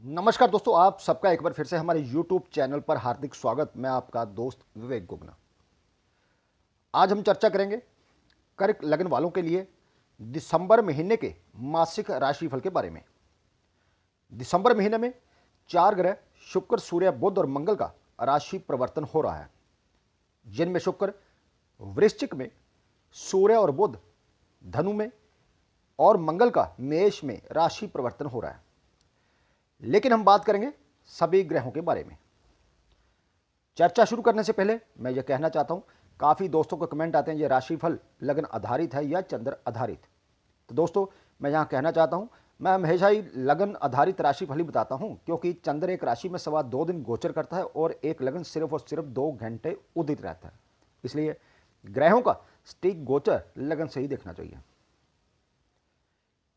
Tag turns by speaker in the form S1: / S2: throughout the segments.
S1: नमस्कार दोस्तों, आप सबका एक बार फिर से हमारे YouTube चैनल पर हार्दिक स्वागत। मैं आपका दोस्त विवेक गुगना। आज हम चर्चा करेंगे कर्क लग्न वालों के लिए दिसंबर महीने के मासिक राशिफल के बारे में। दिसंबर महीने में चार ग्रह शुक्र, सूर्य, बुध और मंगल का राशि परिवर्तन हो रहा है, जिनमें शुक्र वृश्चिक में, सूर्य और बुध धनु में और मंगल का मेष में राशि परिवर्तन हो रहा है। लेकिन हम बात करेंगे सभी ग्रहों के बारे में। चर्चा शुरू करने से पहले मैं यह कहना चाहता हूं, काफ़ी दोस्तों को कमेंट आते हैं ये राशिफल लग्न आधारित है या चंद्र आधारित। तो दोस्तों, मैं यहां कहना चाहता हूं, मैं हमेशा ही लग्न आधारित राशिफल ही बताता हूं, क्योंकि चंद्र एक राशि में सवा 2 दिन गोचर करता है और एक लग्न सिर्फ और सिर्फ 2 घंटे उदित रहता है। इसलिए ग्रहों का सटीक गोचर लगन से ही देखना चाहिए।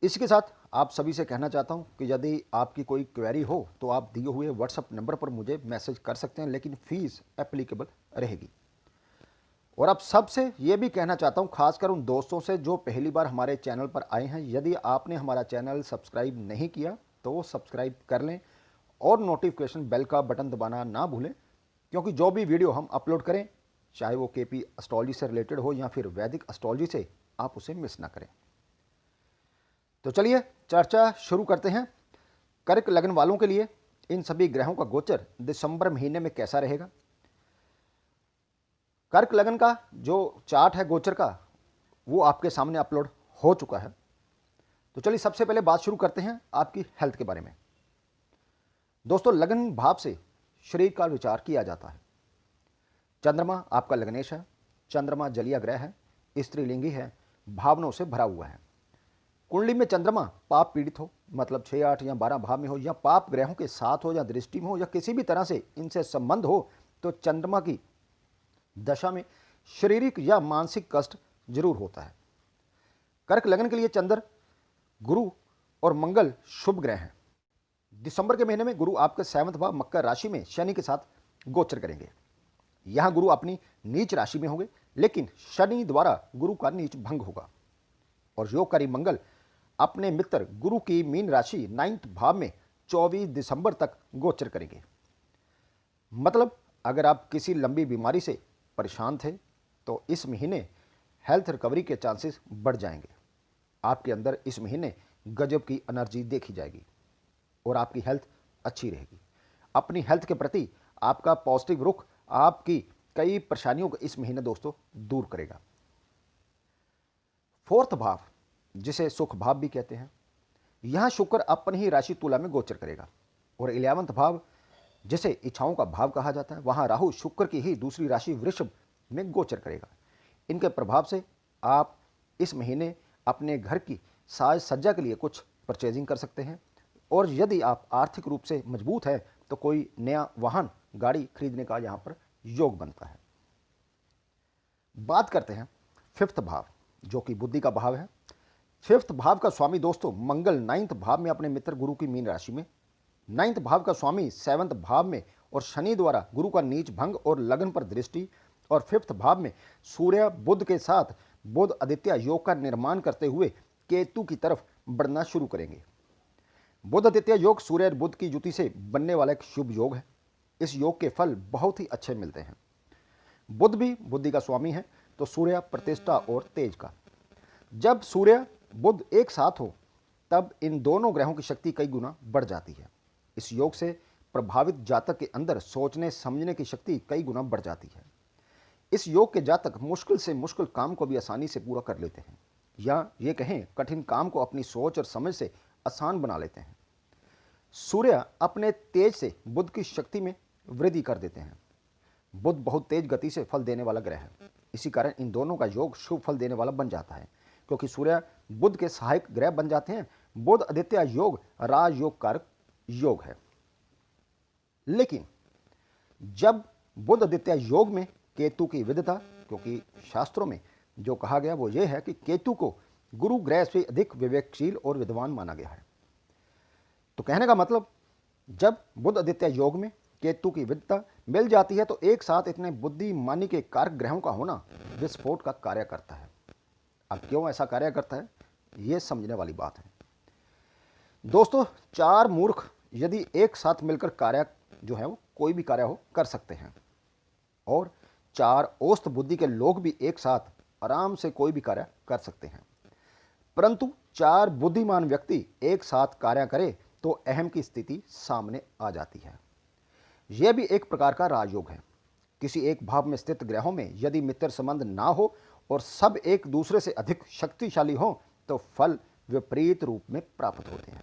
S1: इसके साथ आप सभी से कहना चाहता हूं कि यदि आपकी कोई क्वेरी हो तो आप दिए हुए व्हाट्सएप नंबर पर मुझे मैसेज कर सकते हैं, लेकिन फीस एप्लीकेबल रहेगी। और आप सबसे ये भी कहना चाहता हूं, खासकर उन दोस्तों से जो पहली बार हमारे चैनल पर आए हैं, यदि आपने हमारा चैनल सब्सक्राइब नहीं किया तो वो सब्सक्राइब कर लें और नोटिफिकेशन बेल का बटन दबाना ना भूलें, क्योंकि जो भी वीडियो हम अपलोड करें, चाहे वो केपी एस्ट्रोलॉजी से रिलेटेड हो या फिर वैदिक एस्ट्रोलॉजी से, आप उसे मिस ना करें। तो चलिए चर्चा शुरू करते हैं। कर्क लग्न वालों के लिए इन सभी ग्रहों का गोचर दिसंबर महीने में कैसा रहेगा। कर्क लग्न का जो चार्ट है गोचर का, वो आपके सामने अपलोड हो चुका है। तो चलिए सबसे पहले बात शुरू करते हैं आपकी हेल्थ के बारे में। दोस्तों, लग्न भाव से शरीर का विचार किया जाता है। चंद्रमा आपका लग्नेश है। चंद्रमा जलीय ग्रह है, स्त्रीलिंगी है, भावनाओं से भरा हुआ है। कुंडली में चंद्रमा पाप पीड़ित हो, मतलब 6, 8 या 12 भाव में हो, या पाप ग्रहों के साथ हो, या दृष्टि में हो, या किसी भी तरह से इनसे संबंध हो, तो चंद्रमा की दशा में शारीरिक या मानसिक कष्ट जरूर होता है। कर्क लग्न के लिए चंद्र, गुरु और मंगल शुभ ग्रह हैं। दिसंबर के महीने में गुरु आपके 7वां भाव मकर राशि में शनि के साथ गोचर करेंगे। यहां गुरु अपनी नीच राशि में होंगे, लेकिन शनि द्वारा गुरु का नीच भंग होगा और योगकारी मंगल अपने मित्र गुरु की मीन राशि 9th भाव में 24 दिसंबर तक गोचर करेंगे। मतलब अगर आप किसी लंबी बीमारी से परेशान थे तो इस महीने हेल्थ रिकवरी के चांसेस बढ़ जाएंगे। आपके अंदर इस महीने गजब की एनर्जी देखी जाएगी और आपकी हेल्थ अच्छी रहेगी। अपनी हेल्थ के प्रति आपका पॉजिटिव रुख आपकी कई परेशानियों को इस महीने दोस्तों दूर करेगा। 4th भाव, जिसे सुख भाव भी कहते हैं, यहां शुक्र अपनी ही राशि तुला में गोचर करेगा। और 11वां भाव, जिसे इच्छाओं का भाव कहा जाता है, वहां राहु शुक्र की ही दूसरी राशि वृषभ में गोचर करेगा। इनके प्रभाव से आप इस महीने अपने घर की साज सज्जा के लिए कुछ परचेजिंग कर सकते हैं, और यदि आप आर्थिक रूप से मजबूत हैं तो कोई नया वाहन गाड़ी खरीदने का यहां पर योग बनता है। बात करते हैं 5th भाव, जो कि बुद्धि का भाव है। 5th भाव का स्वामी दोस्तों मंगल 9th भाव में अपने मित्र गुरु की मीन राशि में, 9th भाव का स्वामी 7th भाव में, और शनि द्वारा गुरु का नीच भंग और लगन पर दृष्टि, और 5th भाव में सूर्य बुध के साथ बुध आदित्य योग का निर्माण करते हुए केतु की तरफ बढ़ना शुरू करेंगे। बुध आदित्य योग सूर्य और बुध की युति से बनने वाला एक शुभ योग है। इस योग के फल बहुत ही अच्छे मिलते हैं। बुध भी बुद्धि का स्वामी है, तो सूर्य प्रतिष्ठा और तेज का। जब सूर्य बुध एक साथ हो तब इन दोनों ग्रहों की शक्ति कई गुना बढ़ जाती है। इस योग से प्रभावित जातक के अंदर सोचने समझने की शक्ति कई गुना बढ़ जाती है। इस योग के जातक मुश्किल से मुश्किल काम को भी आसानी से पूरा कर लेते हैं, या ये कहें कठिन काम को अपनी सोच और समझ से आसान बना लेते हैं। सूर्य अपने तेज से बुध की शक्ति में वृद्धि कर देते हैं। बुध बहुत तेज गति से फल देने वाला ग्रह है, इसी कारण इन दोनों का योग शुभ फल देने वाला बन जाता है, क्योंकि सूर्य बुध के सहायक ग्रह बन जाते हैं। बुध आदित्य योग राजयोग कारक योग है। लेकिन जब बुध आदित्य योग में केतु की विधता, क्योंकि शास्त्रों में जो कहा गया वो ये है कि केतु को गुरु ग्रह से अधिक विवेकशील और विद्वान माना गया है। तो कहने का मतलब, जब बुध आदित्य योग में केतु की विधता मिल जाती है तो एक साथ इतने बुद्धिमानी के कारक ग्रहों का होना विस्फोट का कार्य करता है। अब क्यों ऐसा कार्य करता है, यह समझने वाली बात है। दोस्तों, चार मूर्ख यदि एक साथ मिलकर कार्य जो है वो कोई भी कार्य हो कर सकते हैं, और 4 औसत बुद्धि के लोग भी एक साथ आराम से कोई भी कार्य कर सकते हैं। परंतु 4 बुद्धिमान व्यक्ति एक साथ कार्य करें तो अहम की स्थिति सामने आ जाती है। यह भी एक प्रकार का राजयोग है। किसी एक भाव में स्थित ग्रहों में यदि मित्र संबंध ना हो और सब एक दूसरे से अधिक शक्तिशाली हो तो फल विपरीत रूप में प्राप्त होते हैं।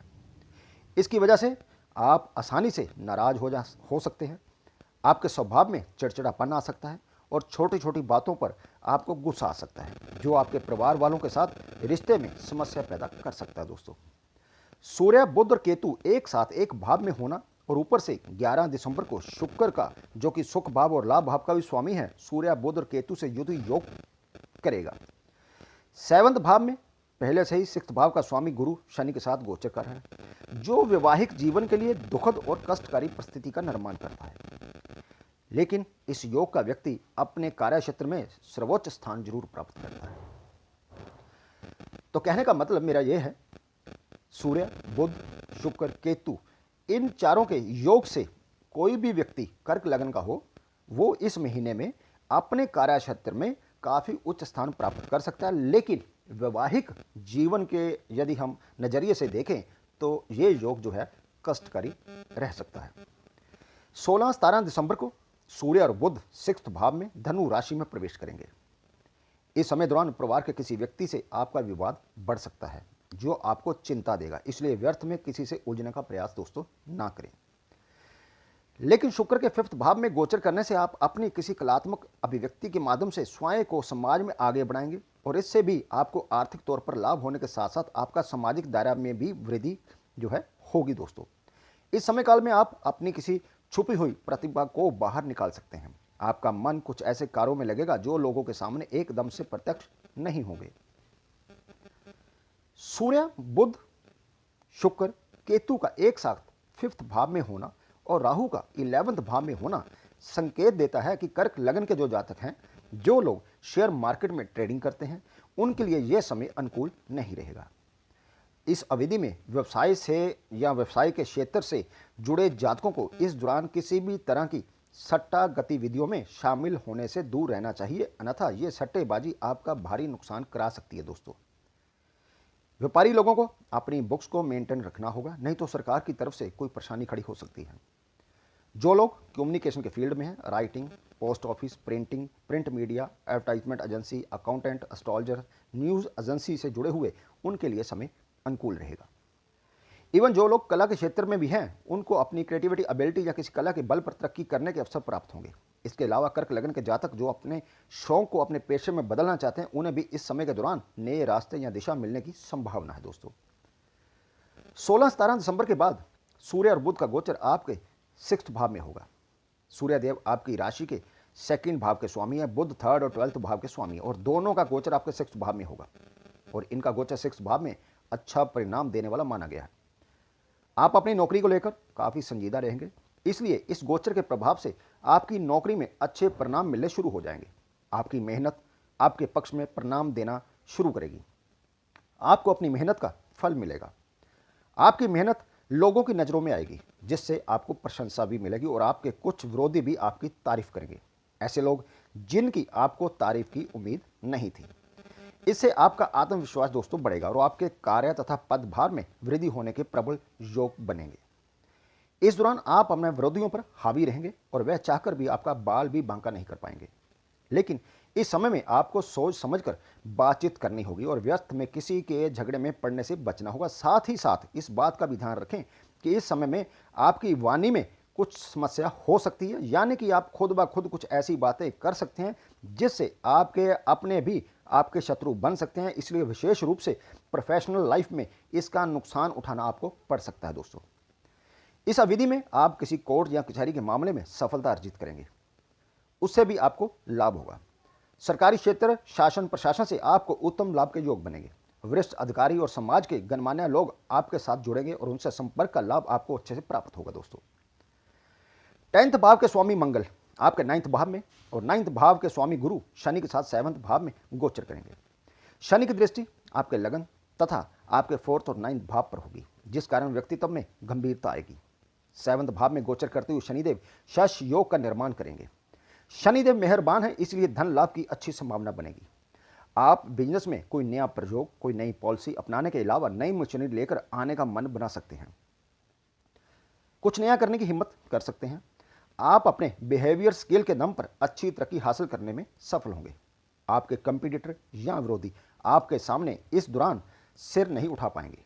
S1: इसकी वजह से आप आसानी से नाराज हो सकते हैं, आपके स्वभाव में चिड़चिड़ापन आ सकता है और छोटी छोटी बातों पर आपको गुस्सा आ सकता है, जो आपके परिवार वालों के साथ रिश्ते में समस्या पैदा कर सकता है। दोस्तों, सूर्य, बुध और केतु एक साथ एक भाव में होना और ऊपर से 11 दिसंबर को शुक्र का, जो कि सुख भाव और लाभ भाव का भी स्वामी है, सूर्य, बुध और केतु से युद्ध योग करेगा। 7वें भाव में पहले से ही 6th भाव का स्वामी गुरु शनि के साथ गोचर कर रहा है, जो वैवाहिक जीवन के लिए दुखद और कष्टकारी परिस्थिति का निर्माण करता है। लेकिन इस योग का व्यक्ति अपने कार्य क्षेत्र में सर्वोच्च स्थान जरूर प्राप्त करता है। तो कहने का मतलब मेरा यह है, सूर्य, बुध, शुक्र, केतु, इन चारों के योग से कोई भी व्यक्ति कर्क लग्न का हो, वो इस महीने में अपने कार्य क्षेत्र में काफी उच्च स्थान प्राप्त कर सकता है। लेकिन वैवाहिक जीवन के यदि हम नजरिए से देखें तो ये योग जो है कष्टकारी रह सकता है। 16-17 दिसंबर को सूर्य और बुध 6th भाव में धनु राशि में प्रवेश करेंगे। इस समय दौरान परिवार के किसी व्यक्ति से आपका विवाद बढ़ सकता है, जो आपको चिंता देगा, इसलिए व्यर्थ में किसी से उलझने का प्रयास दोस्तों ना करें। लेकिन शुक्र के 5th भाव में गोचर करने से आप अपनी किसी कलात्मक अभिव्यक्ति के माध्यम से स्वयं को समाज में आगे बढ़ाएंगे और इससे भी आपको आर्थिक तौर पर लाभ होने के साथ साथ आपका सामाजिक दायरा में भी वृद्धि जो है होगी। दोस्तों, इस समय काल में आप अपनी किसी छुपी हुई प्रतिभा को बाहर निकाल सकते हैं। आपका मन कुछ ऐसे कार्यों में लगेगा जो लोगों के सामने एकदम से प्रत्यक्ष नहीं होंगे। सूर्य, बुध, शुक्र, केतु का एक साथ 5th भाव में होना और राहु का 11th भाव में होना संकेत देता है कि कर्क लग्न के जो जातक हैं, जो लोग शेयर मार्केट में ट्रेडिंग करते हैं, उनके लिए यह समय अनुकूल नहीं रहेगा। इस अवधि में व्यवसाय से या व्यवसाय के क्षेत्र से जुड़े जातकों को इस दौरान किसी भी तरह की सट्टा गतिविधियों में शामिल होने से दूर रहना चाहिए, अन्यथा यह सट्टेबाजी आपका भारी नुकसान करा सकती है। दोस्तों, व्यापारी लोगों को अपनी बुक्स को मेंटेन रखना होगा, नहीं तो सरकार की तरफ से कोई परेशानी खड़ी हो सकती है। जो लोग कम्युनिकेशन के फील्ड में हैं, writing, post office, printing, print media, advertisement agency, accountant, astrologer, news agency से जुड़े हुए, उनके लिए समय अनुकूल रहेगा। इवन जो लोग कला के क्षेत्र में भी हैं, उनको अपनी क्रिएटिविटी, एबिलिटी या किसी कला के बल पर तरक्की करने के अवसर प्राप्त होंगे। इसके अलावा कर्क लग्न के जातक जो अपने शौक को अपने पेशे में बदलना चाहते हैं, उन्हें भी इस समय के दौरान नए रास्ते या दिशा मिलने की संभावना है। दोस्तों, 16-17 दिसंबर के बाद सूर्य और बुध का गोचर आपके 6th भाव में होगा। सूर्य देव आपकी राशि के 2nd भाव के स्वामी है, बुध 3rd और 12th भाव के स्वामी है, और दोनों का गोचर आपके 6th भाव में होगा और इनका गोचर 6th भाव में अच्छा परिणाम देने वाला माना गया है। आप अपनी नौकरी को लेकर काफी संजीदा रहेंगे, इसलिए इस गोचर के प्रभाव से आपकी नौकरी में अच्छे परिणाम मिलने शुरू हो जाएंगे। आपकी मेहनत आपके पक्ष में परिणाम देना शुरू करेगी। आपको अपनी मेहनत का फल मिलेगा। आपकी मेहनत लोगों की नज़रों में आएगी, जिससे आपको प्रशंसा भी मिलेगी और आपके कुछ विरोधी भी आपकी तारीफ करेंगे, ऐसे लोग जिनकी आपको तारीफ की उम्मीद नहीं थी। इससे आपका आत्मविश्वास दोस्तों बढ़ेगा और आपके कार्य तथा पदभार में वृद्धि होने के प्रबल योग बनेंगे। इस दौरान आप अपने विरोधियों पर हावी रहेंगे और वह चाहकर भी आपका बाल भी बांका नहीं कर पाएंगे। लेकिन इस समय में आपको सोच समझकर बातचीत करनी होगी और व्यर्थ में किसी के झगड़े में पड़ने से बचना होगा। साथ ही साथ इस बात का भी ध्यान रखें कि इस समय में आपकी वाणी में कुछ समस्या हो सकती है, यानी कि आप खुद ब खुद कुछ ऐसी बातें कर सकते हैं जिससे आपके अपने भी आपके शत्रु बन सकते हैं। इसलिए विशेष रूप से प्रोफेशनल लाइफ में इसका नुकसान उठाना आपको पड़ सकता है। दोस्तों, इस अवधि में आप किसी कोर्ट या कचहरी के मामले में सफलता अर्जित करेंगे, उससे भी आपको लाभ होगा। सरकारी क्षेत्र, शासन प्रशासन से आपको उत्तम लाभ के योग बनेंगे। वरिष्ठ अधिकारी और समाज के गणमान्य लोग आपके साथ जुड़ेंगे और उनसे संपर्क का लाभ आपको अच्छे से प्राप्त होगा। दोस्तों, 10th भाव के स्वामी मंगल आपके 9th भाव में और 9th भाव के स्वामी गुरु शनि के साथ 7th भाव में गोचर करेंगे। शनि की दृष्टि आपके लगन तथा आपके 4th और 9th भाव पर होगी, जिस कारण व्यक्तित्व में गंभीरता आएगी। 7वें भाव में गोचर करते हुए शनिदेव शश योग का निर्माण करेंगे। शनिदेव मेहरबान है, इसलिए धन लाभ की अच्छी संभावना बनेगी। आप बिजनेस में कोई नया प्रयोग, कोई नई पॉलिसी अपनाने के अलावा नई मशीनरी लेकर आने का मन बना सकते हैं। कुछ नया करने की हिम्मत कर सकते हैं। आप अपने बिहेवियर स्किल के दम पर अच्छी तरक्की हासिल करने में सफल होंगे। आपके कंपटीटर या विरोधी आपके सामने इस दौरान सिर नहीं उठा पाएंगे।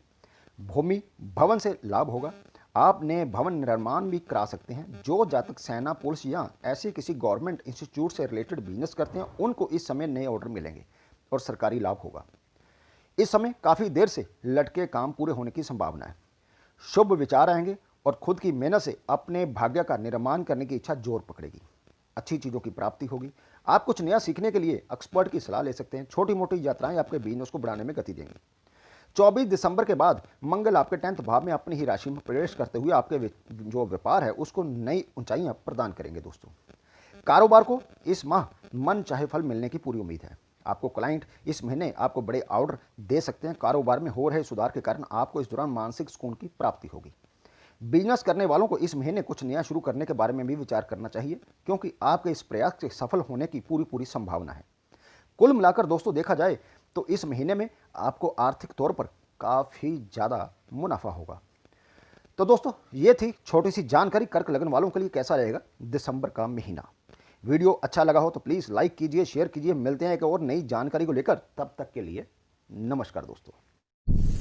S1: भूमि भवन से लाभ होगा। आप नए भवन निर्माण भी करा सकते हैं। जो जातक सेना, पुलिस या ऐसे किसी गवर्नमेंट इंस्टीट्यूट से रिलेटेड बिजनेस करते हैं, उनको इस समय नए ऑर्डर मिलेंगे और सरकारी लाभ होगा। इस समय काफ़ी देर से लटके काम पूरे होने की संभावना है। शुभ विचार आएंगे और खुद की मेहनत से अपने भाग्य का निर्माण करने की इच्छा जोर पकड़ेगी। अच्छी चीज़ों की प्राप्ति होगी। आप कुछ नया सीखने के लिए एक्सपर्ट की सलाह ले सकते हैं। छोटी मोटी यात्राएं आपके बिजनेस को बढ़ाने में गति देंगी। 24 दिसंबर के बाद मंगल आपके 10th भाव में अपनी ही राशि में प्रवेश करते हुए आपके जो व्यापार है उसको नई ऊंचाइयां प्रदान करेंगे। दोस्तों, कारोबार को इस माह मन चाहे फल मिलने की पूरी उम्मीद है। आपको क्लाइंट इस महीने आपको बड़े ऑर्डर दे सकते हैं। कारोबार में हो रहे सुधार के कारण आपको इस दौरान मानसिक सुकून की प्राप्ति होगी। बिजनेस करने वालों को इस महीने कुछ नया शुरू करने के बारे में भी विचार करना चाहिए, क्योंकि आपके इस प्रयास से सफल होने की पूरी संभावना है। कुल मिलाकर दोस्तों देखा जाए तो इस महीने में आपको आर्थिक तौर पर काफ़ी ज़्यादा मुनाफा होगा। तो दोस्तों ये थी छोटी सी जानकारी कर्क लगन वालों के लिए कैसा रहेगा दिसंबर का महीना। वीडियो अच्छा लगा हो तो प्लीज़ लाइक कीजिए, शेयर कीजिए। मिलते हैं एक और नई जानकारी को लेकर, तब तक के लिए नमस्कार दोस्तों।